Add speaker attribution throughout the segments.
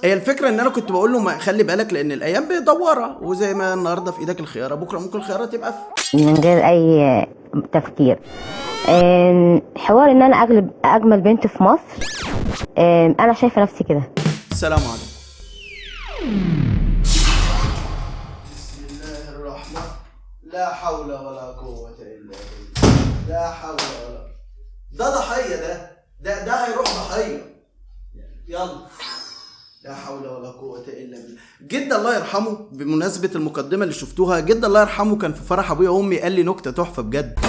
Speaker 1: هي الفكره ان انا كنت بقول له ما خلي بالك لان الايام بيدوره، وزي ما النهارده في ايدك الخياره بكره ممكن الخياره تبقى
Speaker 2: من غير اي تفكير. حوار ان انا اجمل بنت في مصر، انا شايفه نفسي كده.
Speaker 1: السلام عليكم. بسم الله الرحمن، لا حول ولا قوه الا بالله، لا حول ولا، ده ضحيه، ده هيروح ضحيه. يلا، لا حول ولا قوة إلا بالله. جد الله يرحمه، بمناسبة المقدمة اللي شفتوها، جد الله يرحمه كان في فرح أبويا وأمي قال لي نكتة تحفة بجد.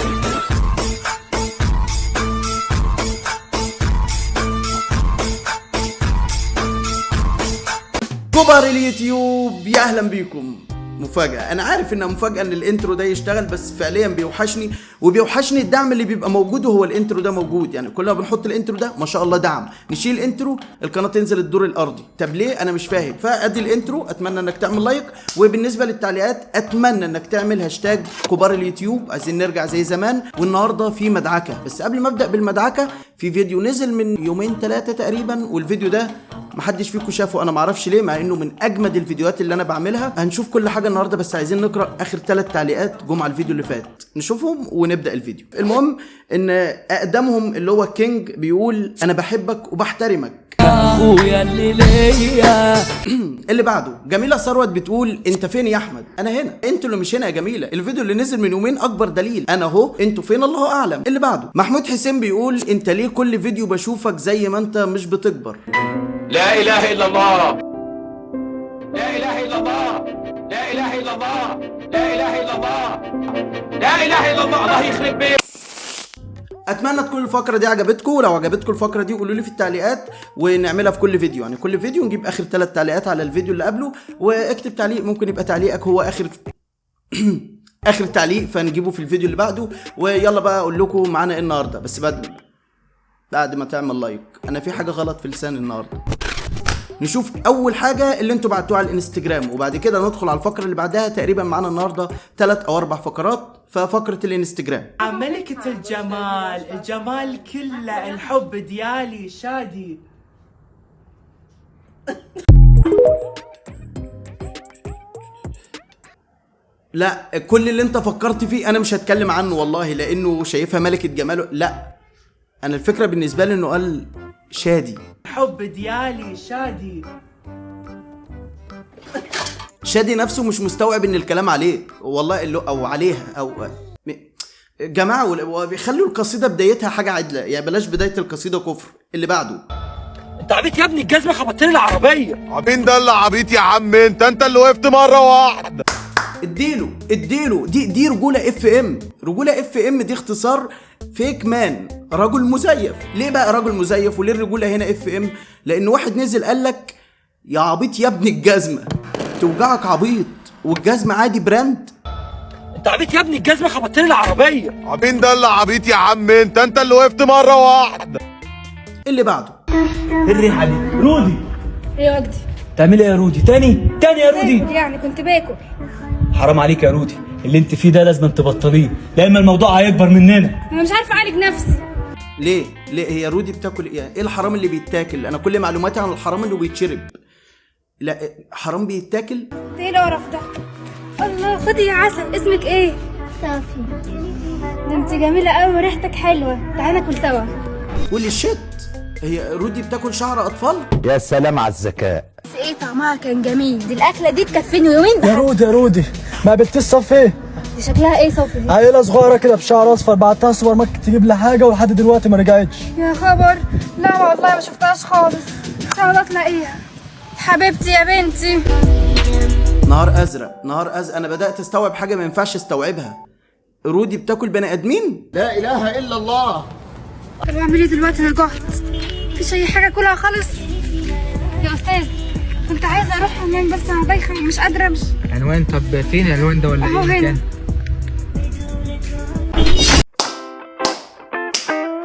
Speaker 1: كبار اليوتيوب يا أهلا بيكم. مفاجأة، أنا عارف إنها مفاجأة إن الإنترو ده يشتغل، بس فعليا بيوحشني، وبيوحشني الدعم اللي بيبقى موجود وهو الإنترو ده موجود. يعني كل ما بنحط الإنترو ده ما شاء الله دعم، نشيل الإنترو القناة تنزل الدور الأرضي. طب ليه؟ أنا مش فاهم. فأدي الإنترو، أتمنى إنك تعمل لايك، وبالنسبة للتعليقات أتمنى إنك تعمل هاشتاج كبار اليوتيوب، عايزين نرجع زي زمان. والنهارده في مدعكة، بس قبل ما أبدأ بالمدعكة في فيديو نزل من يومين 3 تقريبا، والفيديو ده محدش فيكم شافه، انا معرفش ليه، مع انه من اجمد الفيديوهات اللي انا بعملها. هنشوف كل حاجه النهارده، بس عايزين نقرا اخر 3 تعليقات جم على الفيديو اللي فات، نشوفهم ونبدا الفيديو. المهم ان اقدمهم اللي هو كينج بيقول انا بحبك وبحترمك اخويا اللي ليا. اللي بعده جميله ثروت بتقول انت فين يا احمد؟ انا هنا، انتوا اللي مش هنا يا جميله، الفيديو اللي نزل من يومين اكبر دليل، انا اهو، انتوا فين الله اعلم. اللي بعده محمود حسين بيقول انت ليه كل فيديو بشوفك زي ما انت مش بتكبر؟
Speaker 3: لا إله إلا الله، لا إله إلا الله، لا إله إلا الله، لا إله إلا الله، لا إله إلا الله. الله يخرب بيت.
Speaker 1: اتمنى تكون الفقره دي عجبتكم، ولو عجبتكم الفقره دي قولوا لي في التعليقات ونعملها في كل فيديو. يعني كل فيديو نجيب اخر 3 تعليقات على الفيديو اللي قبله، واكتب تعليق، ممكن يبقى تعليقك هو اخر اخر تعليق فنجيبه في الفيديو اللي بعده. ويلا بقى اقول لكم معانا ايه النهارده، بس بعد ما تعمل لايك. انا في حاجه غلط في لساني النهارده. نشوف اول حاجه اللي انتوا بعتوها على الانستجرام، وبعد كده ندخل على الفقره اللي بعدها. تقريبا معانا النهارده 3 أو 4 فقرات. ففقره الانستجرام،
Speaker 4: ملكة الجمال كله، الحب ديالي شادي.
Speaker 1: لا كل اللي انت فكرت فيه انا مش هتكلم عنه والله، لانه شايفها ملكه جماله. لا، انا الفكره بالنسبه لي انه قال شادي،
Speaker 4: حب ديالي شادي.
Speaker 1: شادي نفسه مش مستوعب ان الكلام عليه والله، اللي او عليها او جماعه، وبيخلوا القصيده بدايتها حاجه عدله، يعني بلاش بدايه القصيده كفر. اللي بعده
Speaker 3: أنت عبيط يا ابني، الجزمة خبطت لي العربية.
Speaker 5: عبين ده اللي عبيط يا عم، انت اللي وقفت مره واحده.
Speaker 1: اديله دي رجوله اف ام. رجوله اف ام دي اختصار فيك مان، رجل مزيف. ليه بقى رجل مزيف وليه الرجوله هنا اف ام؟ لان واحد نزل قال لك يا عبيط يا ابني الجزمه توجعك عبيط، والجزمه عادي براند.
Speaker 3: أنت عبيط يا ابني، الجزمة خبطت لي العربية.
Speaker 5: عبين ده اللي عبيط يا عم، انت اللي وقفت مره واحده.
Speaker 1: اللي بعده
Speaker 6: الريحه دي رودي.
Speaker 7: ايه يا وجدي؟
Speaker 6: تعملي ايه يا رودي؟ تاني يا رودي.
Speaker 7: يعني كنت باكل.
Speaker 6: حرام عليك يا رودي، اللي انت فيه ده لازم تبطليه، لا اما الموضوع هيكبر مننا.
Speaker 7: انا مش عارفه اعالج نفسي.
Speaker 1: ليه هي رودي بتاكل ايه؟ ايه الحرام اللي بيتاكل؟ انا كل معلوماتي عن الحرام انه بيتشرب. لا حرام بيتاكل.
Speaker 7: ايه القرف ده؟ الله، خدي يا عسل. اسمك ايه؟ صافي. ده انت جميله قوي وريحتك حلوه، تعالى ناكل سوا.
Speaker 1: قولي الشت، هي رودي بتاكل شعر اطفال؟
Speaker 5: يا سلام على الذكاء.
Speaker 7: بس ايه طعمها كان جميل، دي الاكله دي تكفيني يومين.
Speaker 6: يا رودي ما قابلتيش صفي ايه؟
Speaker 7: دي شكلها ايه صافي دي؟
Speaker 6: عيله صغيره كده بشعر اصفر، بعتها السوبر ماركت تجيب لي حاجه ولحد دلوقتي ما رجعتش.
Speaker 7: يا خبر، لا والله ما شفتهاش خالص. ان شاء الله تلاقيها. حبيبتي يا بنتي.
Speaker 1: نهار ازرق. انا بدات استوعب حاجه ما ينفعش استوعبها. رودي بتاكل بني ادمين؟
Speaker 5: لا اله الا الله.
Speaker 7: طب اعمل ايه دلوقتي؟ انا جعت، مفيش اي حاجه اكلها خالص. يا استاذ كنت عايزه اروح حمام بس انا بايخه مش قادره امشي.
Speaker 8: عنوان؟ طب فين العنوان ده ولا
Speaker 7: اهو
Speaker 8: ايه
Speaker 7: هنا.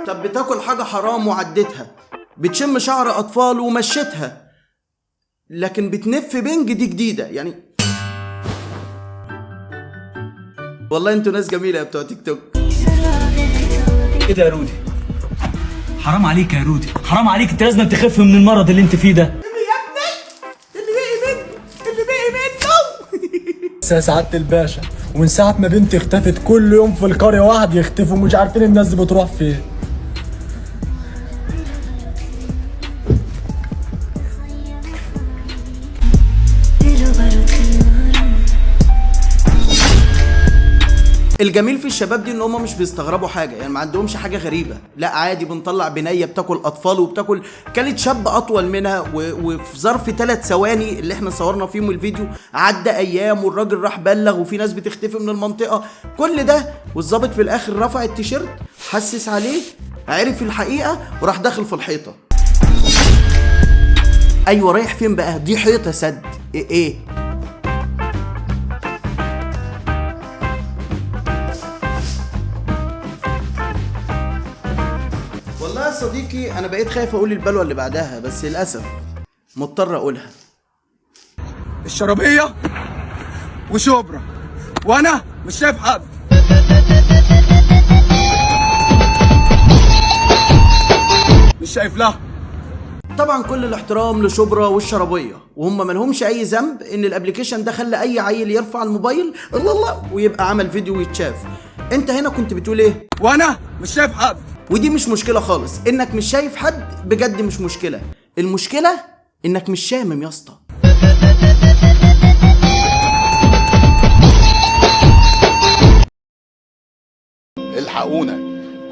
Speaker 1: طب بتاكل حاجه حرام وعدتها، بتشم شعر اطفال ومشيتها، لكن بتنف بنج دي جديده يعني. والله انتوا ناس جميله يا بتوع تيك توك.
Speaker 6: ايه ده يا رودي؟ حرام عليك يا رودي، حرام عليك، انت لازم تخف من المرض اللي انت فيه ده. يا سعادة الباشا، ومن ساعة ما بنتي اختفت كل يوم في القرية واحد يختفي ومش عارفين الناس دي بتروح فين.
Speaker 1: الجميل في الشباب دي ان هم مش بيستغربوا حاجه، يعني ما عندهمش حاجه غريبه، لا عادي بنطلع بنيه بتاكل اطفال وبتاكل كانت شاب اطول منها وفي ظرف 3 ثواني اللي احنا صورنا فيهم الفيديو عدى ايام والراجل راح بلغ وفي ناس بتختفي من المنطقه، كل ده والظابط في الاخر رفع التيشيرت حسس عليه عرف الحقيقه وراح داخل في الحيطه. ايوه رايح فين بقى؟ دي حيطه سد ايه؟ والله يا صديقي انا بقيت خايف اقول البلوه اللي بعدها بس للاسف مضطر اقولها.
Speaker 9: الشرابيه وشبرا وانا مش شايف حد. مش شايف لها.
Speaker 1: طبعا كل الاحترام لشبرا والشرابيه وهم مالهمش اي ذنب ان الابليكيشن ده خلى اي عيل يرفع الموبايل الله ويبقى عمل فيديو ويتشاف. انت هنا كنت بتقول ايه؟
Speaker 9: وانا مش شايف حد.
Speaker 1: ودي مش مشكله خالص، انك مش شايف حد بجد مش مشكله، المشكله انك مش شامم يا اسطى.
Speaker 5: الحقونا.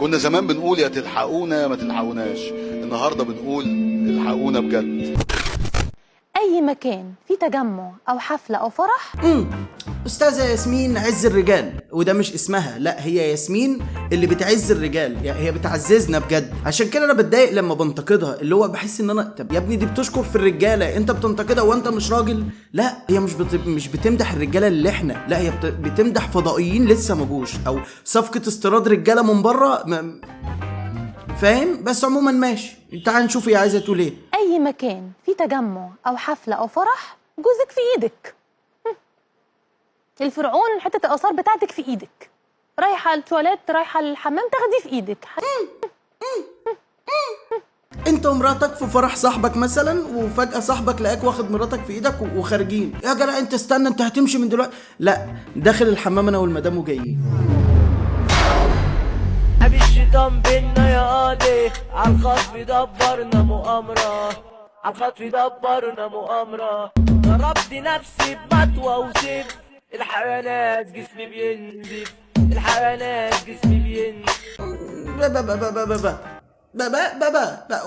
Speaker 5: كنا زمان بنقول يا تلحقونا يا ما تلحقوناش، النهارده بنقول الحقونا بجد.
Speaker 10: اي مكان في تجمع او حفله او فرح.
Speaker 1: استاذه ياسمين عز الرجال، وده مش اسمها، لا هي ياسمين اللي بتعز الرجال، يعني هي بتعززنا بجد. عشان كده انا بتضايق لما بنتقدها، اللي هو بحس ان انا طب يا ابني دي بتشكر في الرجاله، انت بتنتقدها وانت مش راجل؟ لا هي مش بتمدح الرجاله اللي احنا، لا هي بتمدح فضائيين لسه ما جوش او صفقه استيراد رجاله من بره فاهم؟ بس عموما ماشي، تعال نشوف هي عايزه تقول ايه.
Speaker 10: اي مكان في تجمع او حفله او فرح جوزك في ايدك. الفرعون حته الاثار بتاعتك في ايدك، رايحه التواليت رايحه الحمام تاخديه في ايدك.
Speaker 1: انت ومراتك في فرح صاحبك مثلا وفجاه صاحبك لقاك واخد مراتك في ايدك وخارجين، يا جدع انت استنى انت هتمشي من دلوقتي، لا داخل الحمام انا والمدام وجايين.
Speaker 11: ابي الشيطان بينا يا قاضي، عالخطف دبرنا مؤامرة، عالخطف دبرنا مؤامرة، ضربت نفسي بمطوة وسيف، الحيوانات جسمي بينزف، الحيوانات جسمي بينزف.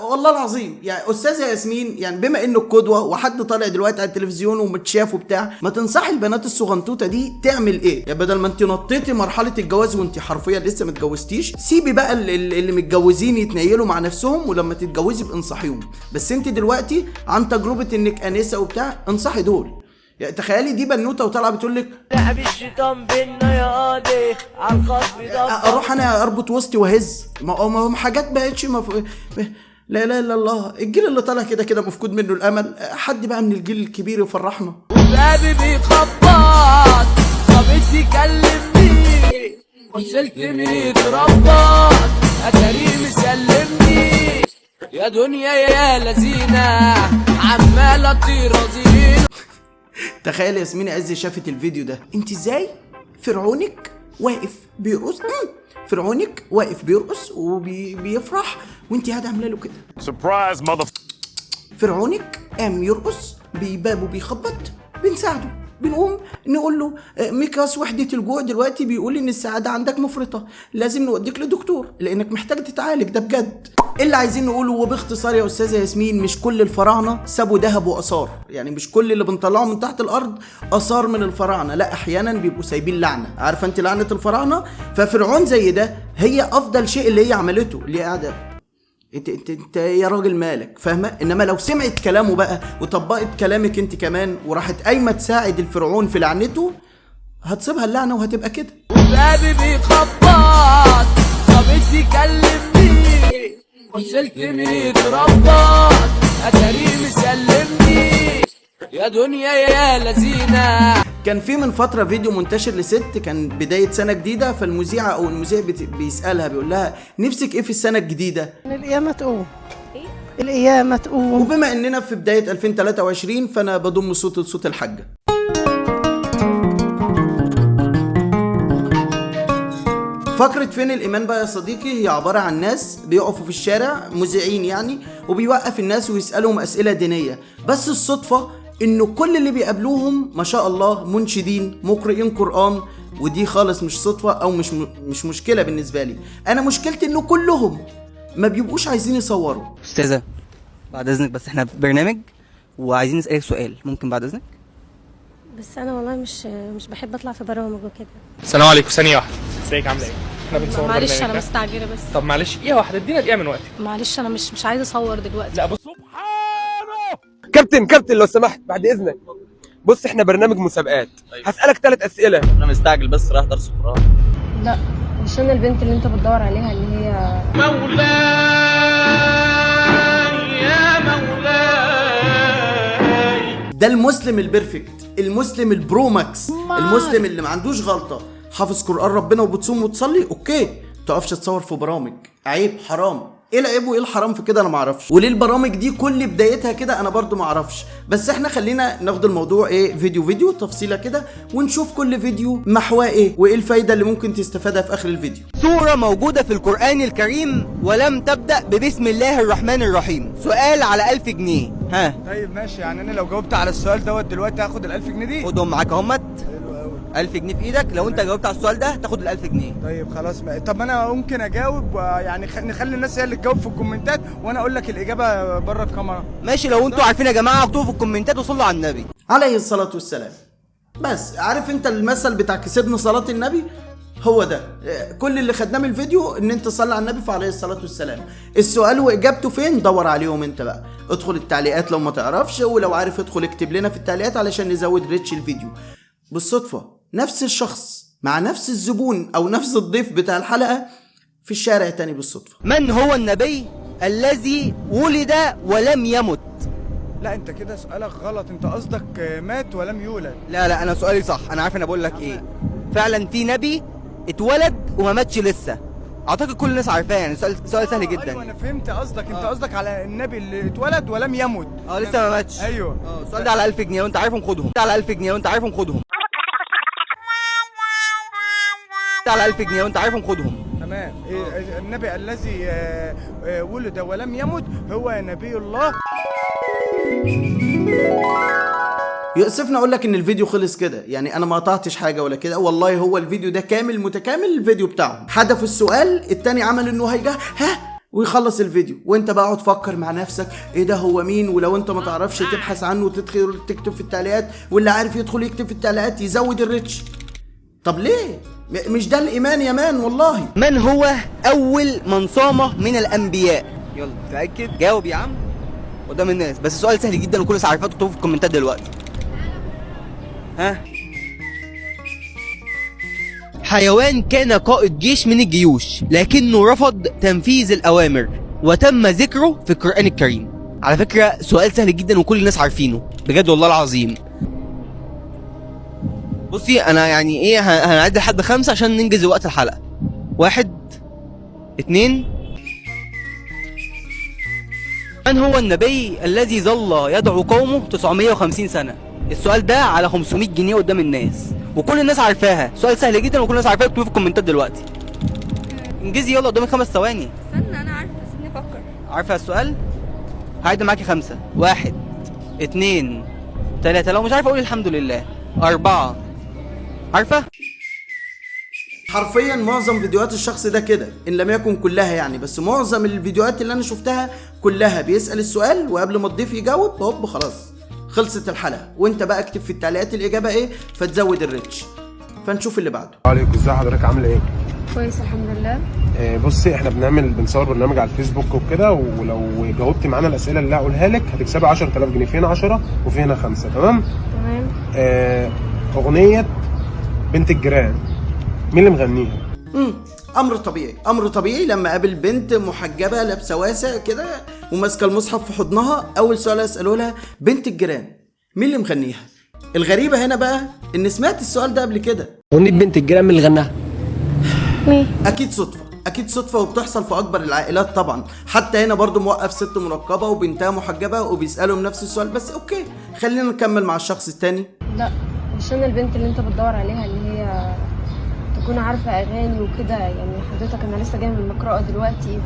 Speaker 1: والله العظيم يعني استاذه ياسمين، يعني بما انه القدوه وحد طالع دلوقتي على التلفزيون ومتشاف وبتاع، ما تنصحي البنات الصغنطوطه دي تعمل ايه؟ يعني بدل ما انت نطيتي مرحله الجواز وانت حرفيا لسه ما اتجوزتيش، سيبي بقى اللي متجوزين يتنيلوا مع نفسهم ولما تتجوزي بانصحيهم، بس انت دلوقتي عن تجربه انك انسه وبتاع انصحي دول. يعني تخيلي دي بنوته وطالعه بتقول لك
Speaker 11: لعب الشيطان بينا يا قاضي، عالخطف دبر.
Speaker 1: اروح انا اربط وسطي واهز، ما حاجات بقتش لا لا الا الله. الجيل اللي طالع كده مفقود منه الامل، حد بقى من الجيل الكبير يفرحنا.
Speaker 11: بابي بيخبط، صابتي كلمني، وصلت 100 رباط، اتاري مسلمني، يا دنيا يا لذينة عمال اطير رزين.
Speaker 1: تخيل ياسمين عز شافت الفيديو ده، انت ازاي فرعونك واقف بيرقص، فرعونك واقف بيرقص وبيفرح وانت قاعده عامله له كده
Speaker 5: سربرايز ماذر.
Speaker 1: فرعونك قام يرقص بيباب وبيخبط، بنساعده، بنقوم نقول له ميكاس وحده الجوع دلوقتي بيقول ان السعاده عندك مفرطه، لازم نوديك لدكتور لانك محتاج تتعالج، ده بجد اللي عايزين نقوله. وباختصار يا استاذه ياسمين، مش كل الفراعنه سابوا ذهب واثار، يعني مش كل اللي بنطلعه من تحت الارض اثار من الفراعنه، لا احيانا بيبقوا سايبين لعنه، عارفه انت لعنه الفراعنه؟ ففرعون زي ده هي افضل شيء اللي هي عملته، اللي هي قاعده انت يا راجل مالك، فاهمه؟ انما لو سمعت كلامه بقى وطبقت كلامك انت كمان وراحت قايمه تساعد الفرعون في لعنته، هتصيبها اللعنه وهتبقى كده.
Speaker 11: بابي بيخبط، صابتي كلمني، وصلت 100 رباط، اتاري مسلمني، يا دنيا يا لذينة.
Speaker 1: كان في من فتره فيديو منتشر لست، كان بدايه سنه جديده، فالمذيعه او المذيع بيسالها بيقول لها نفسك ايه في السنه الجديده؟
Speaker 12: القيامه تقوم. القيامه تقوم.
Speaker 1: وبما اننا في بدايه 2023 فانا بضم صوت الحاجه. فقرة فين الإيمان بقى يا صديقي هي عبارة عن ناس بيقفوا في الشارع مذيعين يعني، وبيوقف الناس ويسألهم أسئلة دينية. بس الصدفة إنه كل اللي بيقابلوهم ما شاء الله منشدين مقرئين قرآن، ودي خالص مش صدفة أو مش مشكلة بالنسبة لي. أنا مشكلتي إنه كلهم ما بيبقوش عايزين يصوروا.
Speaker 13: أستاذة بعد إذنك، بس إحنا في برنامج وعايزين نسألك سؤال، ممكن بعد إذنك؟
Speaker 14: بس انا والله مش بحب اطلع في برامج وكده.
Speaker 15: السلام عليكم. ثانيه واحده، ازيك عامله ايه؟ احنا بنصور
Speaker 10: معلش انا مستعجله بس.
Speaker 15: طب معلش دقيقه واحده، ادينا دقيقه من وقتك.
Speaker 10: معلش انا مش عايزه اصور دلوقتي.
Speaker 15: لا بص.
Speaker 9: كابتن لو سمحت بعد اذنك، بص احنا برنامج مسابقات. هسألك 3 اسئله.
Speaker 13: انا مستعجل بس رايح درس قرآن.
Speaker 14: لا مش انا البنت اللي انت بتدور عليها اللي هي
Speaker 1: ده المسلم البرفكت، المسلم البرو ماكس، المسلم اللي ما عندوش غلطة، حافظ قرآن ربنا وبتصوم وتصلي، اوكي. تقفش تصور في برامج، عيب، حرام. ايه العيب وايه الحرام في كده؟ انا ما اعرفش. وليه البرامج دي كل بدايتها كده؟ انا برضو ما اعرفش. بس احنا خلينا ناخد الموضوع ايه، فيديو تفصيله كده، ونشوف كل فيديو محواه ايه وايه الفايده اللي ممكن تستفادها في اخر الفيديو.
Speaker 13: سورة موجودة في القرآن الكريم ولم تبدأ ببسم الله الرحمن الرحيم. سؤال على 1000 جنيه. ها
Speaker 9: طيب ماشي، يعني انا لو جاوبت على السؤال دوت دلوقتي هاخد ال 1000 جنيه دي؟
Speaker 13: خدهم معاك اهمت. 1000 جنيه في ايدك، لو انت جاوبت على السؤال ده تاخد ال 1000 جنيه.
Speaker 9: طيب خلاص طب انا ممكن اجاوب يعني نخلي الناس هي اللي تجاوب في الكومنتات وانا اقول لك الاجابه بره الكاميرا.
Speaker 13: ماشي، لو انتوا عارفين يا جماعه اكتبوا في الكومنتات وصلوا على النبي
Speaker 1: عليه الصلاه والسلام. بس عارف انت المثل بتاع كسبنا صلاه النبي؟ هو ده كل اللي خدناه من الفيديو، ان انت تصلي على النبي فعليه الصلاه والسلام. السؤال واجابته فين؟ دور عليهم انت بقى، ادخل التعليقات لو ما تعرفش، ولو عارف ادخل اكتب لنا في التعليقات علشان نزود ريتش الفيديو. بالصدفه نفس الشخص مع نفس الزبون او نفس الضيف بتاع الحلقه في الشارع تاني بالصدفه.
Speaker 13: من هو النبي الذي ولد ولم يمت؟
Speaker 9: لا انت كده سؤالك غلط، انت قصدك مات ولم يولد.
Speaker 13: لا انا سؤالي صح، انا عارف انا بقول لك ايه. فعلا في نبي اتولد وما ماتش لسه، اعتقد كل الناس عارفاه، يعني سؤال سهل جدا.
Speaker 9: ايوه انا فهمت قصدك. انت قصدك على النبي اللي اتولد ولم يمت.
Speaker 13: لسه ما ماتش.
Speaker 9: ايوه
Speaker 13: السؤال ده على 1000 جنيه وانت عارفهم خدهم. على 1000 جنيه وانت عارفهم خدهم. على 1000 جنيه وانت عارفهم خدهم.
Speaker 9: تمام. النبي الذي ولد ولم يمت هو نبي الله.
Speaker 1: يؤسفنا اقول لك ان الفيديو خلص كده، يعني انا ما قطعتش حاجه ولا كده، والله هو الفيديو ده كامل متكامل. الفيديو بتاعهم حدفوا السؤال، التاني عمل انه هيجا ويخلص الفيديو، وانت بقى اقعد فكر مع نفسك ايه ده، هو مين؟ ولو انت ما تعرفش تبحث عنه وتدخل تكتب في التعليقات، واللي عارف يدخل يكتب في التعليقات يزود الريتش. طب ليه؟ مش ده الايمان يا مان والله.
Speaker 13: من هو اول من صام من الانبياء؟ يلا تاكد، جاوب يا عم قدام الناس، بس السؤال سهل جدا وكل الناس عارفاه، اكتبوا في الكومنتات دلوقتي. ها، حيوان كان قائد جيش من الجيوش لكنه رفض تنفيذ الأوامر وتم ذكره في القرآن الكريم. على فكرة سؤال سهل جدا وكل الناس عارفينه بجد والله العظيم. بصي أنا يعني إيه، هنعد لحد 5 عشان ننجز وقت الحلقة. 1 2. من هو النبي الذي ظل يدعو قومه 950 سنة؟ السؤال ده على 500 جنيه قدام الناس وكل الناس عارفاها، سؤال سهل جدا وكل الناس عارفاه، اكتبوا في الكومنتات دلوقتي. انجزي يلا قدامك 5 ثواني.
Speaker 14: استنى انا عارفه، سيبني افكر.
Speaker 13: عارفه السؤال؟ هعد معاكي 5 1 2 3. لو مش عارفه اقول الحمد لله. 4. عارفه؟
Speaker 1: حرفيا معظم فيديوهات الشخص ده كده، ان لم يكن كلها يعني، بس معظم الفيديوهات اللي انا شفتها كلها بيسأل السؤال وقبل ما الضيف يجاوب هوب خلاص خلصت الحلقه، وانت بقى اكتب في التعليقات الاجابه ايه فتزود الريتش. فنشوف اللي بعده.
Speaker 16: عليكم، ازي حضرتك، عامله ايه؟
Speaker 14: كويس الحمد لله.
Speaker 16: بصي احنا بنصور برنامج على الفيسبوك وكده، ولو جاوبتي معانا الاسئله اللي هقولها لك هتكسبي 10000 جنيه، في هنا 10 وفي هنا 5. تمام؟ اغنيه بنت الجيران مين اللي مغنيها؟
Speaker 1: امر طبيعي لما اقابل بنت محجبه لابسه واسع كده وماسكه المصحف في حضنها، اول سؤال اساله لها بنت الجيران مين اللي مغنيها. الغريبه هنا بقى ان سمعت السؤال ده قبل كده.
Speaker 17: اغنيه بنت الجيران مين اللي غناها؟
Speaker 1: اكيد صدفه وبتحصل في اكبر العائلات طبعا. حتى هنا برضو موقف ست منقبه وبنتها محجبه وبيسالهم نفس السؤال. بس اوكي خلينا نكمل مع الشخص التاني.
Speaker 14: لا مش انا البنت اللي انت بتدور عليها اللي هي
Speaker 18: تكون عارفه اغاني وكده. يعني حضرتك انا لسه جايه من المقرأة دلوقتي،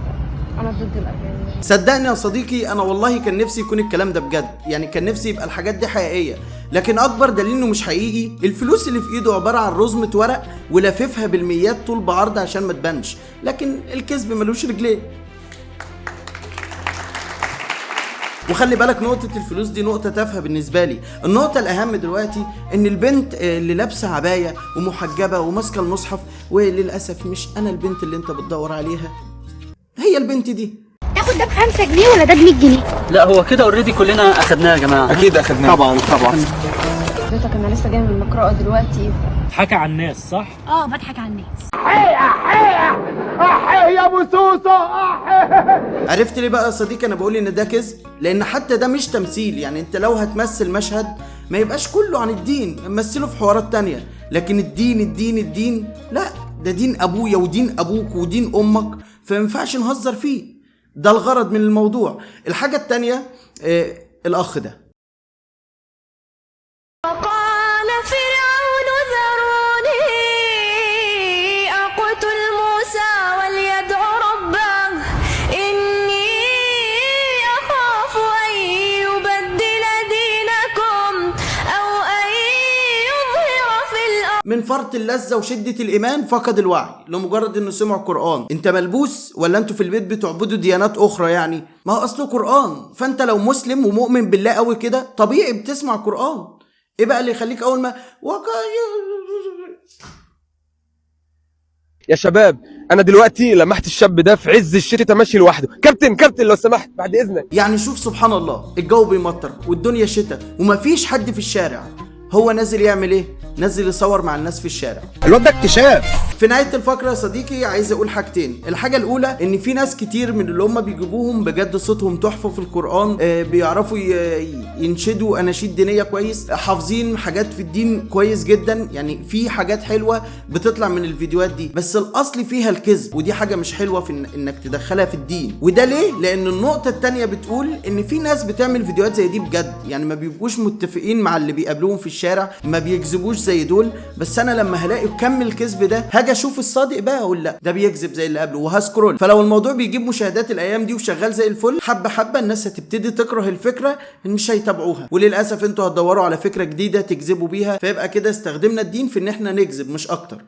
Speaker 18: انا ضد الاغاني.
Speaker 1: صدقني يا صديقي انا والله كان نفسي يكون الكلام ده بجد، يعني كان نفسي يبقى الحاجات دي حقيقيه، لكن اكبر دليل انه مش حقيقي الفلوس اللي في ايده عباره عن رزمه ورق ولاففها بالميات طول بعرض عشان ما تبانش، لكن الكذب ملوش رجلين. وخلي بالك نقطة الفلوس دي نقطة تافهة بالنسبة لي، النقطة الأهم دلوقتي إن البنت اللي لابسة عباية ومحجبة وماسكة المصحف، وللأسف مش أنا البنت اللي أنت بتدور عليها، هي البنت دي.
Speaker 7: تاخد ده ب5 جنيه ولا ده ب100 جنيه؟
Speaker 17: لا هو كده اوريدي كلنا اخدناه يا جماعه.
Speaker 16: اكيد اخدناه طبعا.
Speaker 18: حضرتك انا لسه جايه من المقرأة دلوقتي.
Speaker 17: بتضحكي على الناس صح؟
Speaker 7: بضحك على الناس.
Speaker 3: يا ابو سوسه.
Speaker 1: عرفت ليه بقى يا صديقي انا بقول ان ده كذب؟ لان حتى ده مش تمثيل، يعني انت لو هتمثل مشهد ما يبقاش كله عن الدين، مثله في حوارات تانية، لكن الدين لا، ده دين ابويا ودين ابوك ودين امك، فمينفعش نهزر فيه، ده الغرض من الموضوع. الحاجة التانية الاخ ده
Speaker 11: وقال فرعون ذروني أقتل موسى وليدع ربه إني أخاف أن يبدل دينكم أو أن يظهر في الأرض.
Speaker 1: من فرط اللذة وشدة الإيمان فقد الوعي لمجرد إنه سمع قرآن. أنت ملبوس ولا أنتوا في البيت بتعبدوا ديانات أخرى؟ يعني ما هو أصله قرآن، فأنت لو مسلم ومؤمن بالله قوي كده طبيعي بتسمع قرآن. إيه بقى اللي يخليك أول ما
Speaker 16: يا شباب انا دلوقتي لمحت الشاب ده في عز الشتاء ماشي لوحده. كابتن لو سمحت بعد اذنك.
Speaker 1: يعني شوف سبحان الله، الجو بيمطر والدنيا شتاء ومفيش حد في الشارع، هو نازل يعمل ايه؟ نازل يصور مع الناس في الشارع.
Speaker 9: الواد ده اكتشاف.
Speaker 1: في نهاية الفقرة يا صديقي عايز اقول حاجتين. الحاجة الاولى ان في ناس كتير من اللي هم بيجيبوهم بجد صوتهم تحفة في القرآن، بيعرفوا ينشدوا اناشيد دينية كويس، حافظين حاجات في الدين كويس جدا، يعني في حاجات حلوة بتطلع من الفيديوهات دي، بس الاصل فيها الكذب، ودي حاجة مش حلوة في انك تدخلها في الدين. وده ليه؟ لان النقطة التانية بتقول ان في ناس بتعمل فيديوهات زي دي بجد، يعني ما بيبقوش متفقين مع اللي بيقابلوهم في الشارع، ما بيكذبوش زي دول، بس انا لما هلاقي كم الكذب ده هاجي اشوف الصادق بقى اقول لا ده بيكذب زي اللي قبله وهسكرول. فلو الموضوع بيجيب مشاهدات الايام دي وشغال زي الفل، حبه الناس هتبتدي تكره الفكره مش هيتابعوها، وللاسف انتوا هتدوروا على فكره جديده تكذبوا بيها، فيبقى كده استخدمنا الدين في ان احنا نكذب مش اكتر.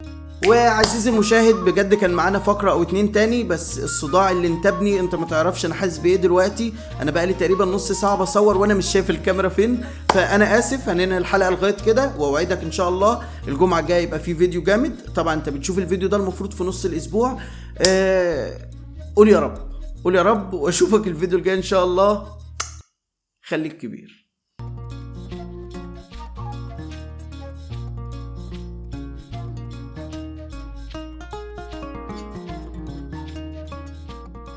Speaker 1: وعزيزي المشاهد بجد كان معانا فقره او 2 تاني، بس الصداع اللي انتابني انت ما تعرفش انا حاسس بايه دلوقتي. انا بقالي تقريبا نص ساعه بصور وانا مش شايف الكاميرا فين، فانا اسف. هننهي الحلقه لغايه كده، واوعدك ان شاء الله الجمعه الجايه يبقى في فيديو جامد. طبعا انت بتشوف الفيديو ده المفروض في نص الاسبوع. قول يا رب، قول يا رب، واشوفك الفيديو الجاي ان شاء الله. خليك كبير.